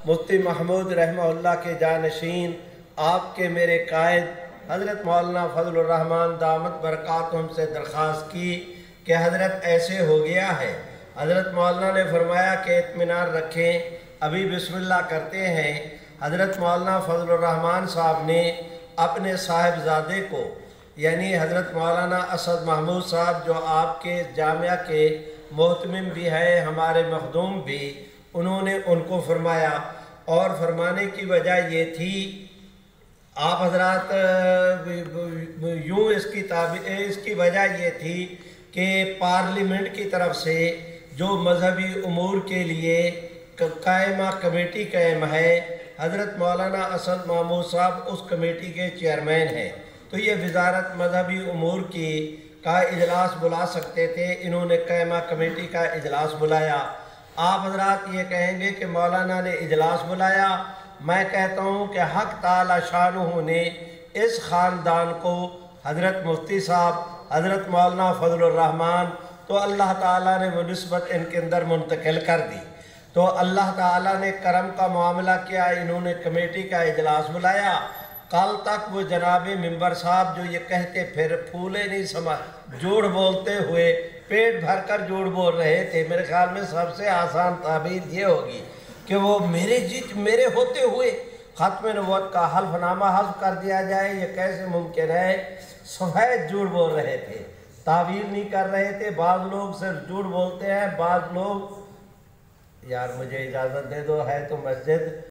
मुफ्ती महमूद रहमहुल्लाह के जानशीन, आपके मेरे कायद हज़रत मौलाना फजलुर रहमान दामत बरकातुहुम से दरख्वास्त की कि हज़रत ऐसे हो गया है। हज़रत मौलाना ने फरमाया कि इत्मीनान रखें, अभी बिस्मिल्लाह करते हैं। हज़रत मौलाना फजलुर रहमान साहब ने अपने साहिबजादे को यानी हज़रत मौलाना असद महमूद साहब, जो आपके जामिया के मोहतमिम भी है, हमारे मखदूम भी, उन्होंने उनको फरमाया। और फरमाने की वजह ये थी, आप हजरात यूँ इसकी वजह ये थी कि पार्लियामेंट की तरफ से जो मजहबी उमूर के लिए कायमा कमेटी कायम है, हज़रत मौलाना असद महमूद साहब उस कमेटी के चेयरमैन हैं। तो ये वजारत मजहबी उमूर की का इजलास बुला सकते थे, इन्होंने कायमा कमेटी का इजलास बुलाया। आप हजरात ये कहेंगे कि मौलाना ने इजलास बुलाया, मैं कहता हूँ कि हक़ ताला शानुहु ने इस ख़ानदान को हज़रत मुफ्ती साहब, हज़रत मौलाना फजलुर रहमान, तो अल्लाह ताला ने वो निस्बत इनके अंदर मुंतकिल कर दी। तो अल्लाह ताला ने करम का मामला किया, इन्होंने कमेटी का इजलास बुलाया। कल तक वो जनाब मिंबर साहब जो ये कहते फिर फूले नहीं समझ, झूठ बोलते हुए पेट भर कर झूठ बोल रहे थे। मेरे ख्याल में सबसे आसान ताबीर ये होगी कि वो मेरे होते हुए ख़त्म नबूवत का हल्फनामा हज़्फ़ कर दिया जाए, ये कैसे मुमकिन है। सफ़ेद झूठ बोल रहे थे, ताबीर नहीं कर रहे थे। बाज़ लोग सिर्फ झूठ बोलते हैं, बाज़ लोग यार मुझे इजाज़त दे दो, है तो मस्जिद।